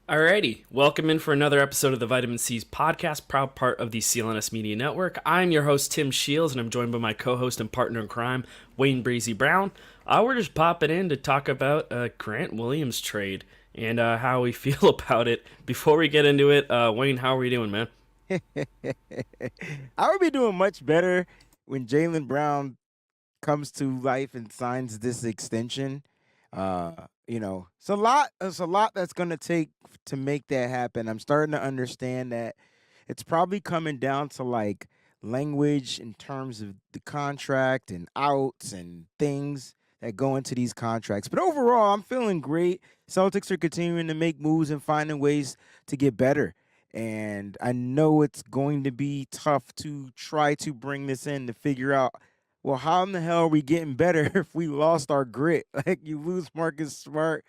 Alrighty, welcome in for another episode of the Vitamin C's podcast, proud part of the CLNS Media Network. I'm your host, Tim Sheils, and I'm joined by my co-host and partner in crime, Wayne Breezie Brown. We're just popping in to talk about Grant Williams trade and how we feel about it. Before we get into it, Wayne, how are we doing, man? I would be doing much better when Jaylen Brown comes to life and signs this extension. It's a lot. It's a lot that's going to take to make that happen. I'm starting to understand that it's probably coming down to like language in terms of the contract and outs and things that go into these contracts. But overall, I'm feeling great. Celtics are continuing to make moves and finding ways to get better. And I know it's going to be tough to try to bring this in to figure out, well, how in the hell are we getting better if we lost our grit? Like, you lose Marcus Smart,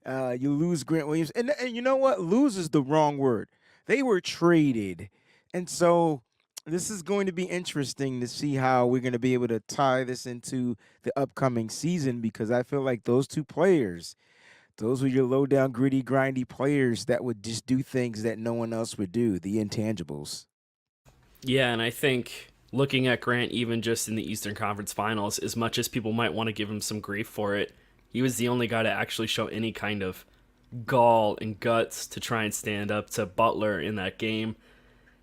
you lose Grant Williams. And you know what? Lose is the wrong word. They were traded. And so this is going to be interesting to see how we're going to be able to tie this into the upcoming season, because I feel like those two players, those were your low down, gritty, grindy players that would just do things that no one else would do, the intangibles. Yeah, and I think looking at Grant, even just in the Eastern Conference Finals, as much as people might want to give him some grief for it, he was the only guy to actually show any kind of gall and guts to try and stand up to Butler in that game.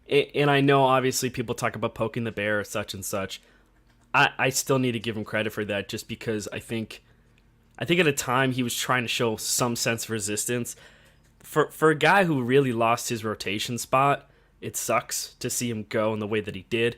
And I know, obviously, people talk about poking the bear or such and such. I still need to give him credit for that, just because I think at a time he was trying to show some sense of resistance. For a guy who really lost his rotation spot, it sucks to see him go in the way that he did.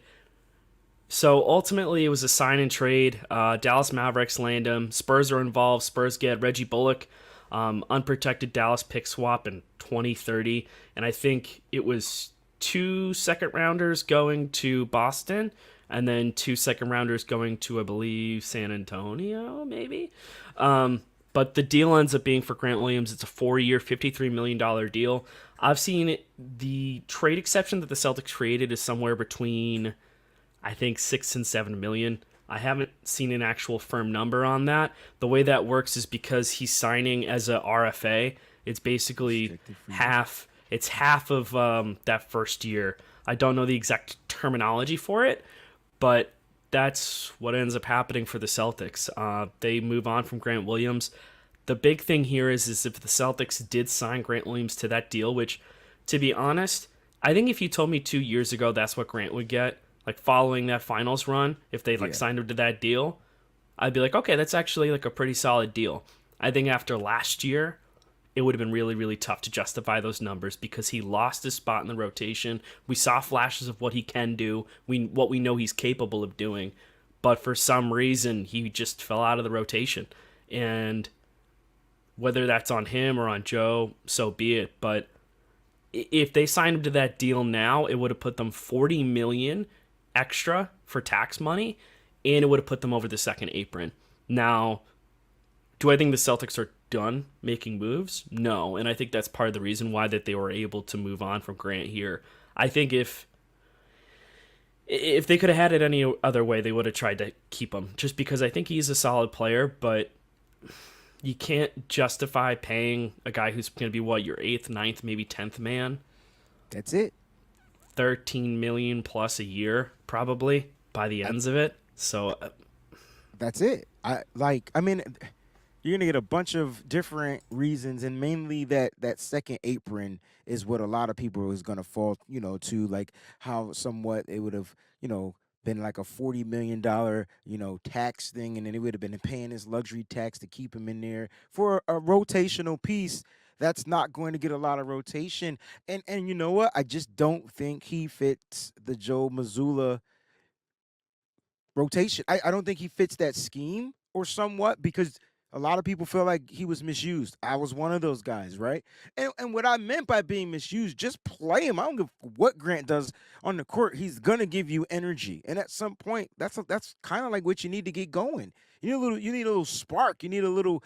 So ultimately, it was a sign and trade. Dallas Mavericks land him. Spurs are involved. Spurs get Reggie Bullock, unprotected Dallas pick swap in 2030. And I think it was 2 second rounders going to Boston, and then 2 second rounders going to, I believe, San Antonio, maybe. But the deal ends up being for Grant Williams. It's a 4-year, $53 million deal. I've seen the trade exception that the Celtics created is somewhere between, I think, 6 and 7 million. I haven't seen an actual firm number on that. The way that works is because he's signing as a RFA. It's basically half. It's half of that first year. I don't know the exact terminology for it, but that's what ends up happening for the Celtics. They move on from Grant Williams. The big thing here is if the Celtics did sign Grant Williams to that deal, which, to be honest, I think if you told me 2 years ago that's what Grant would get, like following that finals run, if they signed him to that deal, I'd be like, okay, that's actually like a pretty solid deal. I think after last year, it would have been really, really tough to justify those numbers because he lost his spot in the rotation. We saw flashes of what he can do, what we know he's capable of doing, but for some reason, he just fell out of the rotation. And whether that's on him or on Joe, so be it. But if they signed him to that deal now, it would have put them $40 million extra for tax money, and it would have put them over the second apron. Now, do I think the Celtics are done making moves? No, and I think that's part of the reason why that they were able to move on from Grant here. I think if they could have had it any other way, they would have tried to keep him, just because I think he's a solid player, but you can't justify paying a guy who's going to be, what, your 8th, ninth, maybe 10th man? That's it. 13 million plus a year, probably, by the ends of it. So That's it. I mean, you're gonna get a bunch of different reasons, and mainly that second apron is what a lot of people is gonna fall, to, like how somewhat it would have, been like a $40 million, tax thing, and then it would have been paying his luxury tax to keep him in there for a rotational piece. That's not going to get a lot of rotation, and you know what? I just don't think he fits the Joe Mazzulla rotation. I don't think he fits that scheme, or somewhat, because a lot of people feel like he was misused. I was one of those guys, right? And what I meant by being misused, just play him. I don't give what Grant does on the court. He's gonna give you energy, and at some point, that's kind of like what you need to get going. You need a little spark. You need a little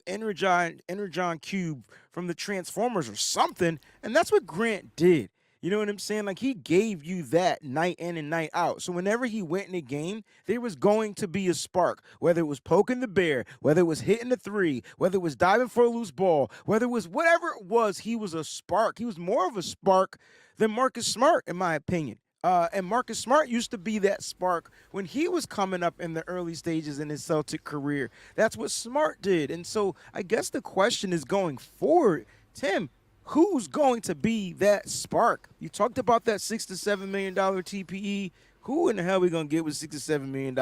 energon cube from the Transformers or something, and that's what Grant did. You know what I'm saying? Like he gave you that night in and night out. So whenever he went in a game, there was going to be a spark. Whether it was poking the bear, whether it was hitting the three, whether it was diving for a loose ball, whether it was whatever it was, he was a spark. He was more of a spark than Marcus Smart, in my opinion. And Marcus Smart used to be that spark when he was coming up in the early stages in his Celtic career. That's what Smart did. And so I guess the question is going forward, Tim, who's going to be that spark? You talked about that $6 to $7 million TPE. Who in the hell are we going to get with $6 to $7 million?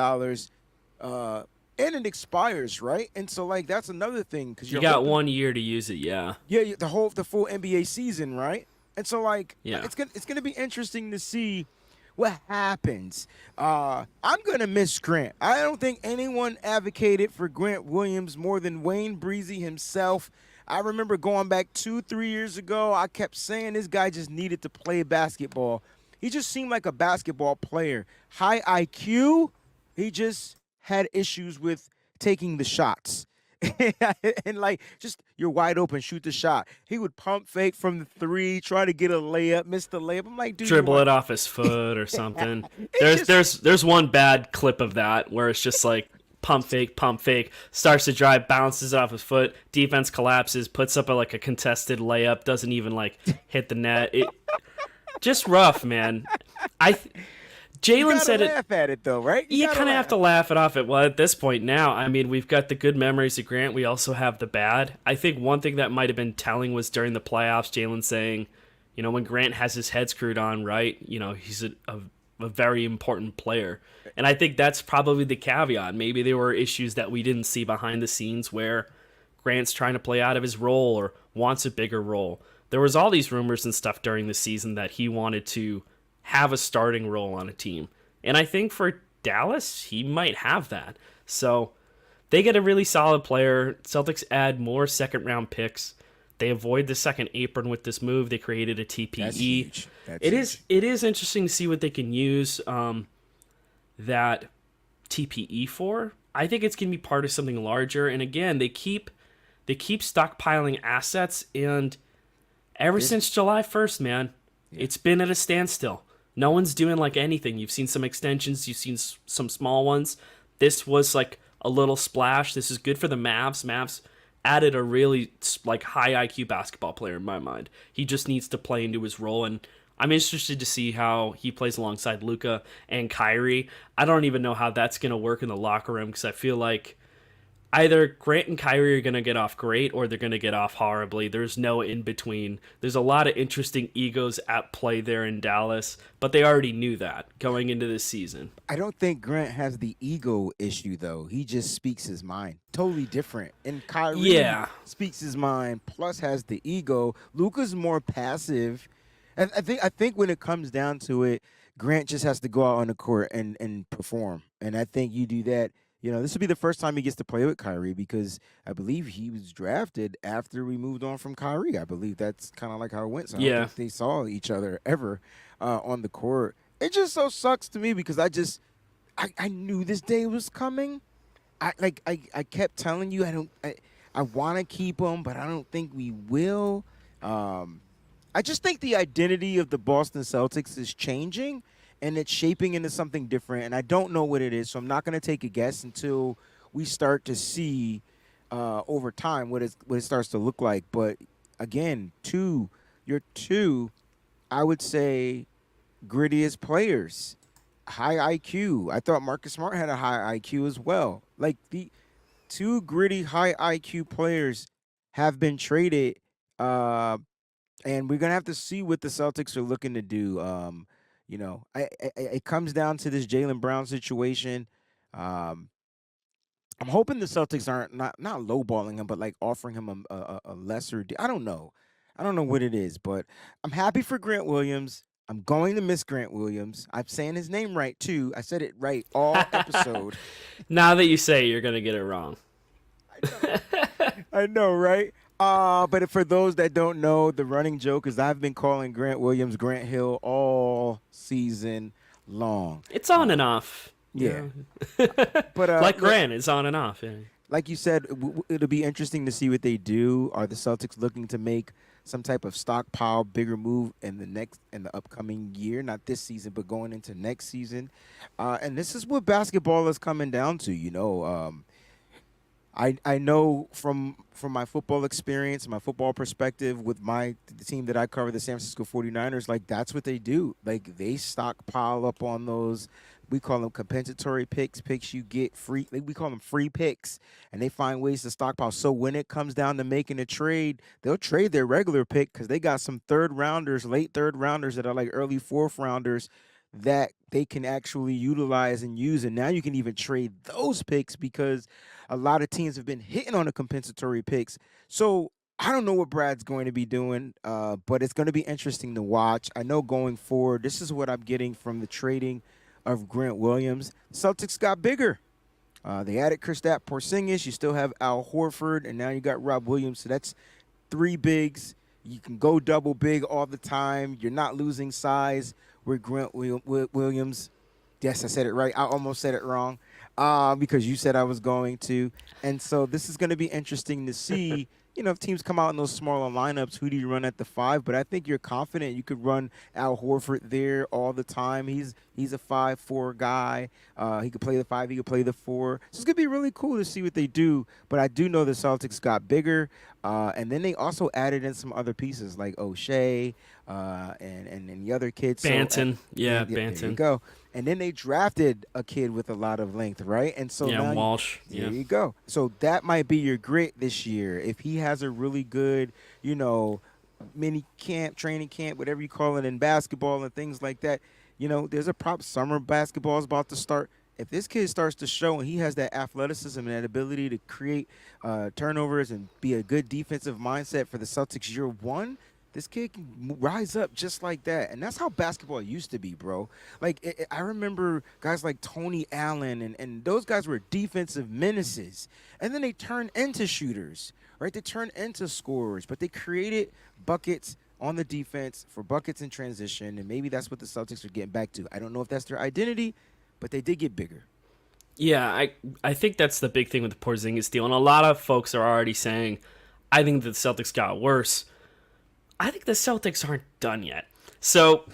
And it expires, right? And so, like, that's another thing. Because you got 1 year to use it, yeah. Yeah, the full NBA season, right? And so, like, yeah. it's gonna be interesting to see what happens. I'm gonna miss Grant. I don't think anyone advocated for Grant Williams more than Wayne Breezie himself. I remember going back 2-3 years ago, I kept saying this guy just needed to play basketball. He just seemed like a basketball player. High IQ. He just had issues with taking the shots. And like, just you're wide open, shoot the shot. He would pump fake from the three, try to get a layup, miss the layup. I'm like, dude, dribble it off his foot or something. There's one bad clip of that where it's just like pump fake, starts to drive, bounces off his foot, defense collapses, puts up a contested layup, doesn't even like hit the net. It just rough, man. Jaylen said it. You laugh at it though, right? You kind of have to laugh it off. Well, at this point now, I mean, we've got the good memories of Grant. We also have the bad. I think one thing that might have been telling was during the playoffs, Jaylen saying, when Grant has his head screwed on, right? He's a very important player. And I think that's probably the caveat. Maybe there were issues that we didn't see behind the scenes where Grant's trying to play out of his role or wants a bigger role. There was all these rumors and stuff during the season that he wanted to have a starting role on a team. And I think for Dallas, he might have that. So they get a really solid player. Celtics add more second-round picks. They avoid the second apron with this move. They created a TPE. That's huge. It is interesting to see what they can use that TPE for. I think it's going to be part of something larger. And again, they keep stockpiling assets. And ever since July 1st, man, it's been at a standstill. No one's doing anything. You've seen some extensions. You've seen some small ones. This was a little splash. This is good for the Mavs. Mavs added a really high IQ basketball player in my mind. He just needs to play into his role, and I'm interested to see how he plays alongside Luka and Kyrie. I don't even know how that's going to work in the locker room because I feel like either Grant and Kyrie are going to get off great or they're going to get off horribly. There's no in between. There's a lot of interesting egos at play there in Dallas, but they already knew that going into this season. I don't think Grant has the ego issue, though. He just speaks his mind. Totally different. And Kyrie speaks his mind, plus has the ego. Luka's more passive. And I think when it comes down to it, Grant just has to go out on the court and perform. And I think you do that. This will be the first time he gets to play with Kyrie because I believe he was drafted after we moved on from Kyrie. I believe that's kind of like how it went. So I don't think they saw each other ever on the court. It just so sucks to me because I knew this day was coming. I kept telling you I want to keep him, but I don't think we will. I just think the identity of the Boston Celtics is changing. And it's shaping into something different, and I don't know what it is, so I'm not going to take a guess until we start to see over time what it starts to look like. But, again, your two, I would say, grittiest players, high IQ. I thought Marcus Smart had a high IQ as well. The two gritty, high IQ players have been traded, and we're going to have to see what the Celtics are looking to do. It comes down to this Jaylen Brown situation. I'm hoping the Celtics aren't not lowballing him, but offering him a lesser deal. I don't know what it is, but I'm happy for Grant Williams. I'm going to miss Grant Williams. I'm saying his name right too. I said it right all episode. Now that you say it, you're gonna get it wrong. I know, right? But for those that don't know, the running joke is I've been calling Grant Williams Grant Hill all season long. It's on and off. Yeah. But Grant, it's on and off. Yeah. Like you said, it'll be interesting to see what they do. Are the Celtics looking to make some type of stockpile, bigger move in the upcoming year, not this season, but going into next season. And this is what basketball is coming down to. I know from my football experience, my football perspective with the team that I cover, the San Francisco 49ers, like that's what they do. Like they stockpile up on those, we call them compensatory picks you get free, like we call them free picks, and they find ways to stockpile. So when it comes down to making a trade, they'll trade their regular pick cuz they got some third rounders, late third rounders that are like early fourth rounders that they can actually utilize and use. And now you can even trade those picks because a lot of teams have been hitting on the compensatory picks. So I don't know what Brad's going to be doing, but it's going to be interesting to watch. I know going forward, this is what I'm getting from the trading of Grant Williams. Celtics got bigger. They added Kristaps Porzingis. You still have Al Horford, and now you got Rob Williams. So that's three bigs. You can go double big all the time. You're not losing size with Grant Williams. Yes, I said it right. I almost said it wrong because you said I was going to. And so this is going to be interesting to see, if teams come out in those smaller lineups, who do you run at the 5? But I think you're confident you could run Al Horford there all the time. He's a 5-4 guy. He could play the 5. He could play the 4. So it's going to be really cool to see what they do. But I do know the Celtics got bigger. And then they also added in some other pieces like O'Shea and the other kids. Banton. Banton. There you go. And then they drafted a kid with a lot of length, right? And so now Walsh. There you go. So that might be your grit this year. If he has a really good, mini camp, training camp, whatever you call it in basketball and things like that, there's a prop summer basketball is about to start. If this kid starts to show and he has that athleticism and that ability to create turnovers and be a good defensive mindset for the Celtics year one, this kid can rise up just like that. And that's how basketball used to be, bro. Like, I remember guys like Tony Allen, and those guys were defensive menaces. And then they turned into shooters, right? They turned into scorers, but they created buckets on the defense for buckets in transition, and maybe that's what the Celtics are getting back to. I don't know if that's their identity, but they did get bigger. Yeah, I think that's the big thing with the Porzingis deal. And a lot of folks are already saying, I think the Celtics got worse. I think the Celtics aren't done yet. So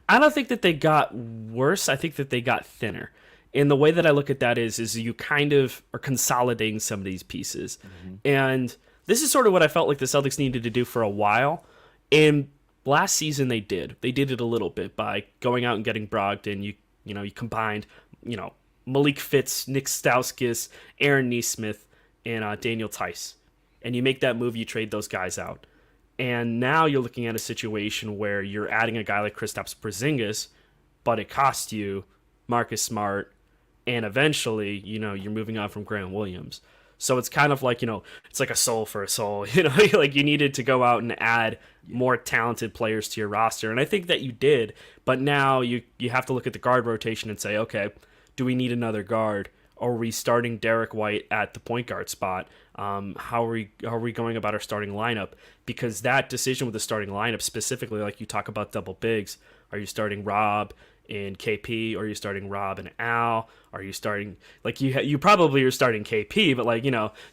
I don't think that they got worse. I think that they got thinner. And the way that I look at that is you kind of are consolidating some of these pieces. Mm-hmm. And this is sort of what I felt like the Celtics needed to do for a while. And last season they did. They did it a little bit by going out and getting Brogdon. You combined, Malik Fitz, Nick Stauskas, Aaron Nesmith, and Daniel Tice. And you make that move, you trade those guys out. And now you're looking at a situation where you're adding a guy like Kristaps Porzingis, but it costs you Marcus Smart, and eventually, you're moving on from Grant Williams. So it's kind of like, it's like a soul for a soul. Like you needed to go out and add more talented players to your roster. And I think that you did, but now you have to look at the guard rotation and say, okay, do we need another guard? Are we starting Derek White at the point guard spot? How are we going about our starting lineup? Because that decision with the starting lineup, specifically, like you talk about double bigs, are you starting Rob and KP? Or are you starting Rob and Al? Are you starting you probably are starting KP, but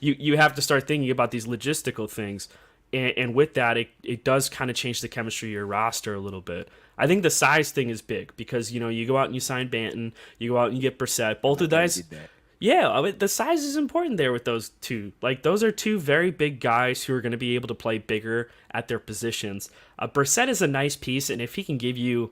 you have to start thinking about these logistical things. And with that, it does kind of change the chemistry of your roster a little bit. I think the size thing is big because, you go out and you sign Banton, you go out and you get Brissett. Both of those. Yeah, the size is important there with those two. Like, those are two very big guys who are going to be able to play bigger at their positions. Brissett is a nice piece, and if he can give you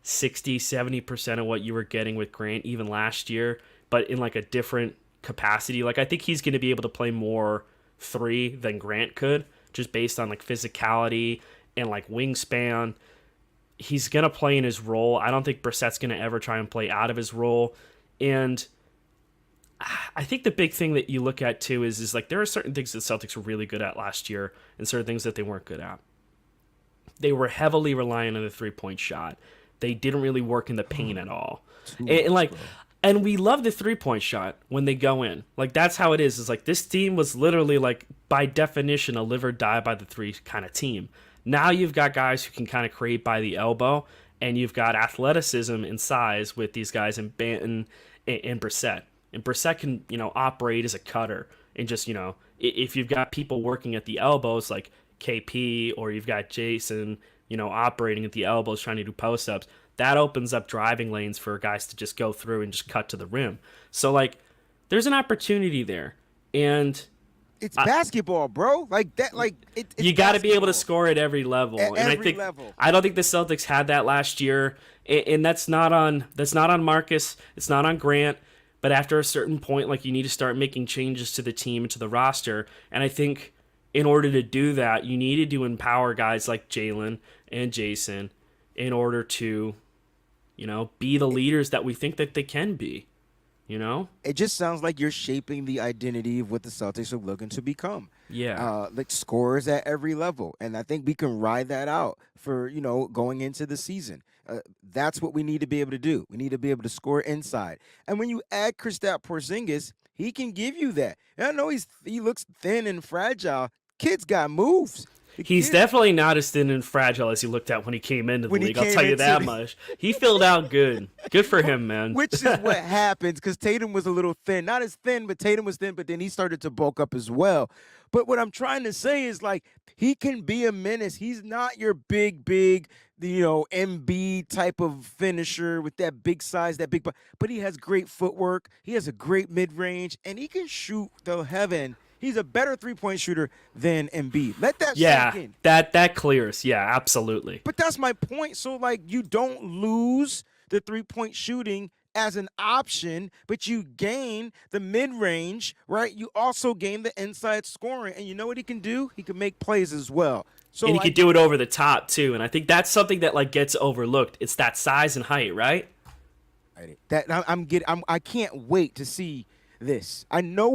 60, 70% of what you were getting with Grant even last year, but in, a different capacity, I think he's going to be able to play more 3 than Grant could, just based on, physicality and, wingspan. He's going to play in his role. I don't think Brissett's going to ever try and play out of his role. And I think the big thing that you look at too is there are certain things that Celtics were really good at last year and certain things that they weren't good at. They were heavily reliant on the 3-point shot. They didn't really work in the paint at all. And we love the 3-point shot when they go in. That's how it is. It's this team was literally by definition a live or die by the 3 kind of team. Now you've got guys who can kind of create by the elbow, and you've got athleticism and size with these guys in Banton and Brissett. And Brissett can, operate as a cutter. And just, if you've got people working at the elbows, KP or you've got Jason, operating at the elbows trying to do post ups, that opens up driving lanes for guys to just go through and just cut to the rim. So like, there's an opportunity there, and it's basketball, bro. Like that, like it's you got to be able to score at every level. At and every level. I don't think the Celtics had that last year, and that's not on Marcus. It's not on Grant. But after a certain point, like, you need to start making changes to the team and to the roster. And I think in order to do that, you needed to empower guys like Jaylen and Jason in order to, be the leaders that we think that they can be. It just sounds like you're shaping the identity of what the Celtics are looking to become. Yeah. Like scorers at every level. And I think we can ride that out for, going into the season. That's what we need to be able to do. We need to be able to score inside. And when you add Kristaps Porzingis, he can give you that. And I know he looks thin and fragile. Kid's got moves. He's definitely not as thin and fragile as he looked at when he came into the league. I'll tell you that much. He filled out good. Good for him, man. Which is what happens because Tatum was a little thin. Not as thin, but Tatum was thin, but then he started to bulk up as well. But what I'm trying to say is, like, he can be a menace. He's not your big, MB type of finisher with that big size, that big, but he has great footwork. He has a great mid-range, and he can shoot the heaven. He's a better three-point shooter than Embiid. Let that sink in. That clears. Yeah, absolutely. But that's my point. So, like, you don't lose the three-point shooting as an option, but you gain the mid-range, right? You also gain the inside scoring. And you know what he can do? He can make plays as well. So, and he could do it over the top, too. And I think that's something that, like, gets overlooked. It's that size and height, right? I can't wait to see this. I know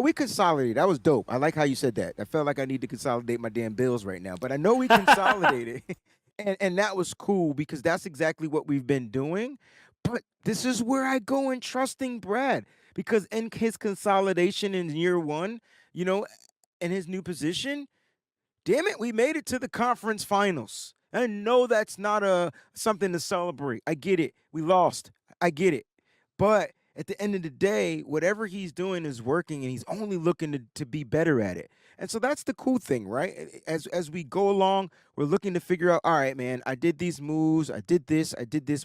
we consolidated. That was dope. I like how you said that. I felt like I need to consolidate my damn bills right now. But I know we consolidated. and that was cool because that's exactly what we've been doing. But this is where I go in trusting Brad. Because in his consolidation in year one, in his new position, damn it, we made it to the conference finals. I know that's not something to celebrate. I get it. We lost. I get it. But at the end of the day, whatever he's doing is working, and he's only looking to be better at it. And so that's the cool thing, right? As we go along, we're looking to figure out, all right, man, I did these moves, I did this.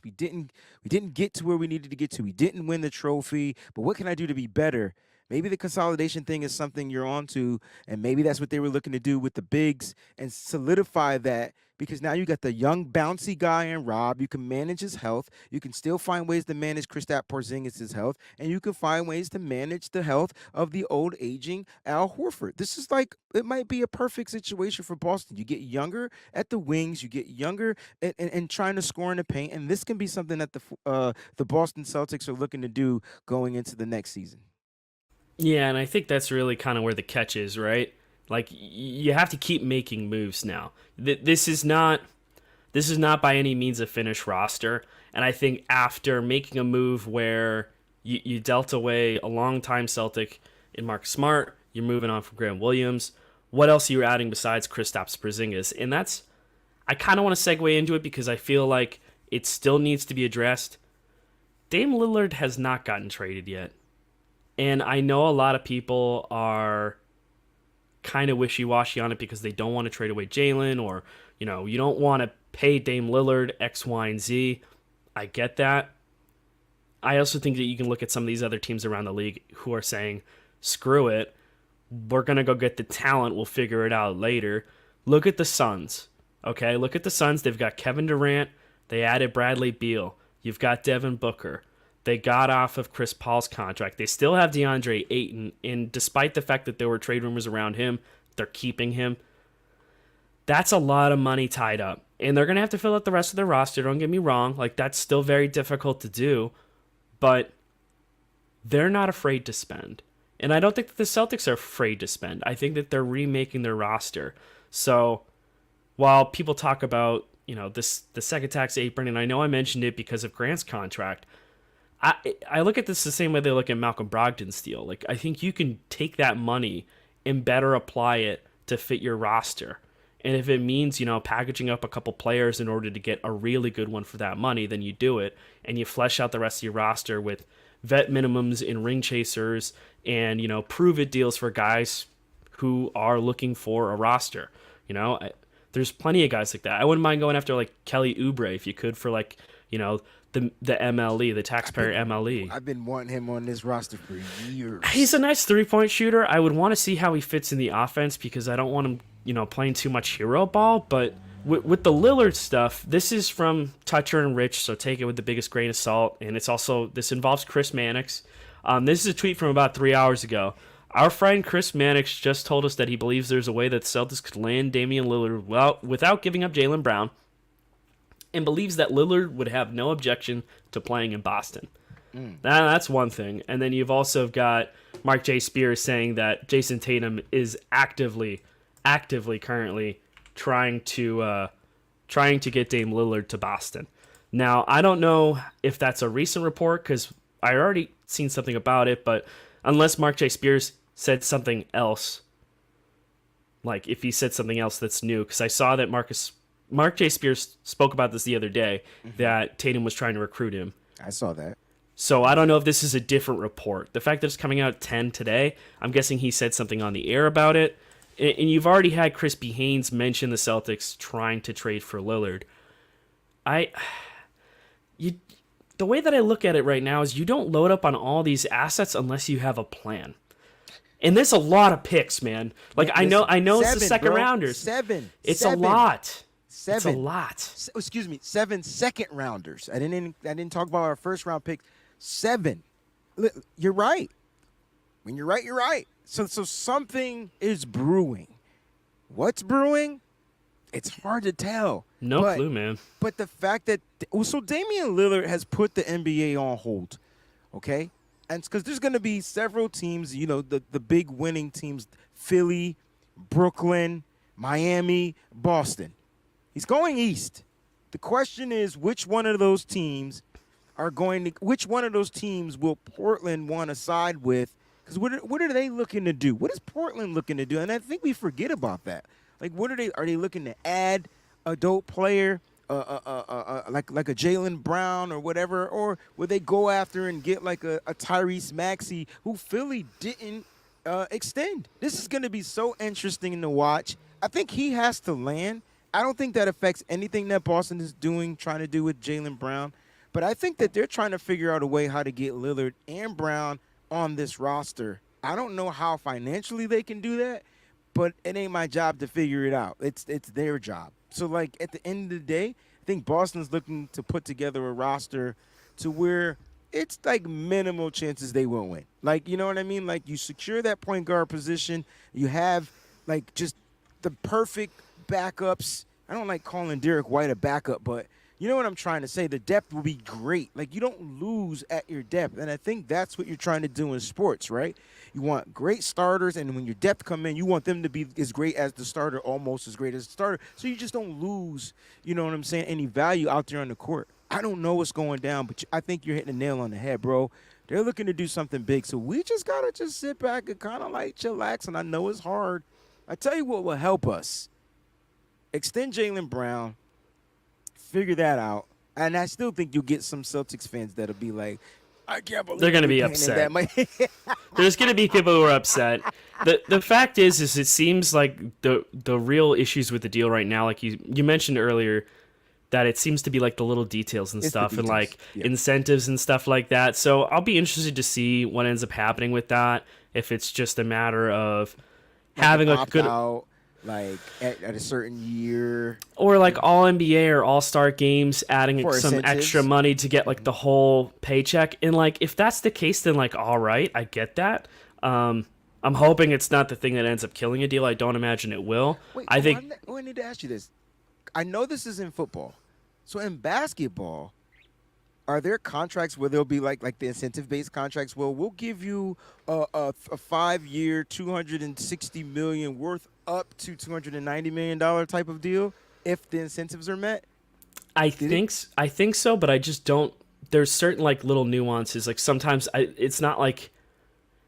We didn't get to where we needed to get to. We didn't win the trophy, but what can I do to be better? Maybe the consolidation thing is something you're onto, and maybe that's what they were looking to do with the bigs and solidify that because now you got the young, bouncy guy in Rob. You can manage his health. You can still find ways to manage Kristaps Porzingis' health, and you can find ways to manage the health of the old, aging Al Horford. This is like, it might be a perfect situation for Boston. You get younger at the wings. You get younger and trying to score in the paint, and this can be something that the Boston Celtics are looking to do going into the next season. Yeah, and I think that's really kind of where the catch is, right? Like, you have to keep making moves now. This is not by any means a finished roster, and I think after making a move where you dealt away a long-time Celtic in Mark Smart, you're moving on from Grant Williams, what else are you adding besides Kristaps Porzingis? And I kind of want to segue into it because I feel like it still needs to be addressed. Dame Lillard has not gotten traded yet. And I know a lot of people are kind of wishy-washy on it because they don't want to trade away Jaylen or, you don't want to pay Dame Lillard X, Y, and Z. I get that. I also think that you can look at some of these other teams around the league who are saying, screw it, we're going to go get the talent, we'll figure it out later. Look at the Suns, okay? Look at the Suns. They've got Kevin Durant. They added Bradley Beal. You've got Devin Booker. They got off of Chris Paul's contract. They still have DeAndre Ayton, and despite the fact that there were trade rumors around him, they're keeping him. That's a lot of money tied up, and they're going to have to fill out the rest of their roster. Don't get me wrong. Like, that's still very difficult to do, but they're not afraid to spend. And I don't think that the Celtics are afraid to spend. I think that they're remaking their roster. So while people talk about, the second tax apron, and I know I mentioned it because of Grant's contract, I look at this the same way they look at Malcolm Brogdon's deal. Like, I think you can take that money and better apply it to fit your roster. And if it means, packaging up a couple players in order to get a really good one for that money, then you do it. And you flesh out the rest of your roster with vet minimums and ring chasers and, prove-it deals for guys who are looking for a roster. There's plenty of guys like that. I wouldn't mind going after like Kelly Oubre if you could for like, the MLE, the taxpayer MLE. I've been wanting him on this roster for years. He's a nice 3-point shooter. I would want to see how he fits in the offense because I don't want him, playing too much hero ball. But with the Lillard stuff, this is from Toucher and Rich, so take it with the biggest grain of salt. And this involves Chris Mannix. This is a tweet from about 3 hours ago. Our friend Chris Mannix just told us that he believes there's a way that the Celtics could land Damian Lillard without giving up Jaylen Brown, and believes that Lillard would have no objection to playing in Boston. That's one thing. And then you've also got Mark J. Spears saying that Jason Tatum is actively currently trying to get Dame Lillard to Boston. Now, I don't know if that's a recent report because I already seen something about it, but unless Mark J. Spears said something else, like if he said something else that's new, because I saw that Mark J. Spears spoke about this the other day, that Tatum was trying to recruit him. I saw that. So I don't know if this is a different report. The fact that it's coming out at 10 today, I'm guessing he said something on the air about it. And you've already had Chris B. Haynes mention the Celtics trying to trade for Lillard. The way that I look at it right now is you don't load up on all these assets unless you have a plan. And there's a lot of picks, man. Like I know it's the second rounders. It's a lot. It's a lot. Excuse me, 7 second rounders. I didn't talk about our first round pick. 7. You're right. When you're right, you're right. So something is brewing. What's brewing? It's hard to tell. No clue, man. But the fact that Damian Lillard has put the NBA on hold, okay? And because there's going to be several teams, the big winning teams, Philly, Brooklyn, Miami, Boston. He's going east. The question is, which one of those teams will Portland want to side with? Because what are they looking to do? What is Portland looking to do? And I think we forget about that. Like, are they looking to add a dope player, like a Jaylen Brown or whatever, or would they go after and get like a Tyrese Maxey, who Philly didn't extend? This is going to be so interesting to watch. I think he has to land. I don't think that affects anything that Boston is trying to do with Jaylen Brown, but I think that they're trying to figure out a way how to get Lillard and Brown on this roster. I don't know how financially they can do that, but it ain't my job to figure it out. It's their job. So, like, at the end of the day, I think Boston's looking to put together a roster to where it's, like, minimal chances they won't win. Like, you know what I mean? Like, you secure that point guard position. You have, like, just the perfect backups. I don't like calling Derek White a backup, but you know what I'm trying to say? The depth will be great. Like, you don't lose at your depth, and I think that's what you're trying to do in sports, right? You want great starters, and when your depth come in, you want them to be as great as the starter, almost as great as the starter, so you just don't lose, you know what I'm saying, any value out there on the court. I don't know what's going down, but I think you're hitting the nail on the head, bro. They're looking to do something big, so we just got to just sit back and kind of, like, chillax, and I know it's hard. I tell you what will help us. Extend Jaylen Brown. Figure that out. And I still think you'll get some Celtics fans that'll be like, I can't believe they're going to be upset. There's going to be people who are upset. The fact is it seems like the real issues with the deal right now, like you mentioned earlier, that it seems to be like the little details and stuff and like incentives and stuff like that. So I'll be interested to see what ends up happening with that. If it's just a matter of having a good out. Like at a certain year, or like all NBA or all star games, adding some extra money to get like the whole paycheck. And like if that's the case, then like all right, I get that. I'm hoping it's not the thing that ends up killing a deal. I don't imagine it will. Wait, I think I need to ask you this. I know this is in football, so in basketball, are there contracts where there'll be like the incentive-based contracts? Well, we'll give you a 5-year, $260 million worth up to $290 million type of deal if the incentives are met. I think so, but I just don't. There's certain like little nuances. Like sometimes it's not like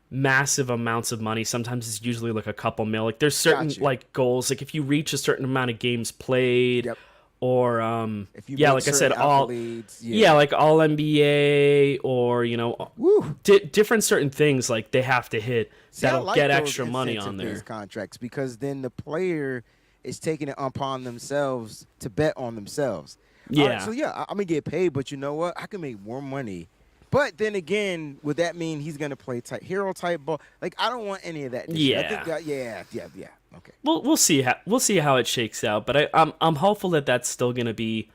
massive amounts of money. Sometimes it's usually like a couple mil. Like there's certain like goals. Like if you reach a certain amount of games played. Yep. or If you yeah, make like I said, certain all accolades, yeah, like all NBA, or different certain things like they have to hit See, I that'll like get those extra money on there. incentive-based contracts, because then the player is taking it upon themselves to bet on themselves. All right, Yeah. so yeah, I'm gonna get paid, but you know what? I can make more money. But then again, would that mean he's gonna play hero type ball? Like, I don't want any of that this year. I think that, yeah. Okay. We'll see how it shakes out, but I'm hopeful that that's still going to be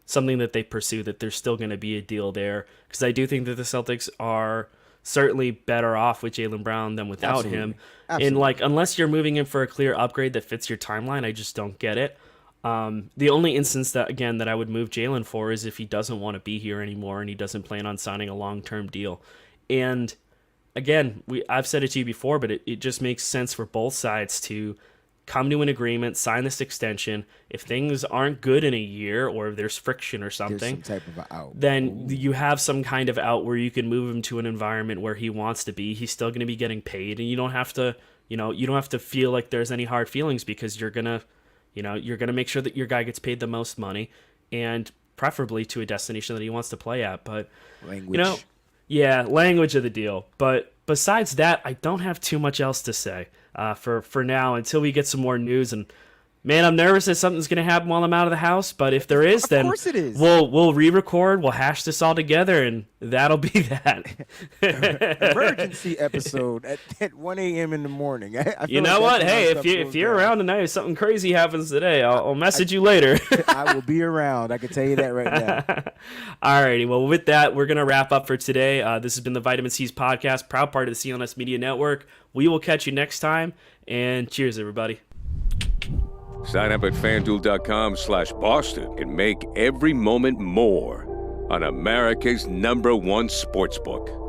something that they pursue, that there's still going to be a deal there, because I do think that the Celtics are certainly better off with Jaylen Brown than without him. Absolutely. And like, unless you're moving in for a clear upgrade that fits your timeline, I just don't get it. The only instance that I would move Jaylen for is if he doesn't want to be here anymore and he doesn't plan on signing a long-term deal. And again, I've said it to you before, but it just makes sense for both sides to come to an agreement, sign this extension. If things aren't good in a year, or if there's friction or something, There's some type of an out. then you have some kind of out where you can move him to an environment where he wants to be. He's still going to be getting paid, and you don't have to feel like there's any hard feelings, because you're gonna make sure that your guy gets paid the most money, and preferably to a destination that he wants to play at. But Language. yeah, language of the deal. But besides that, I don't have too much else to say for now, until we get some more news. And man, I'm nervous that something's going to happen while I'm out of the house. But if there is, then course it is. We'll re-record. We'll hash this all together, and that'll be that. Emergency episode at 1 a.m. in the morning. I You feel know like what? that's when Hey, my if stuff you're goes down. around tonight, if something crazy happens today, I'll message you later. I will be around. I can tell you that right now. Alrighty, well, with that, we're going to wrap up for today. This has been the Vitamin C's podcast, proud part of the CLNS Media Network. We will catch you next time, and cheers, everybody. Sign up at FanDuel.com/Boston and make every moment more on America's #1 sportsbook.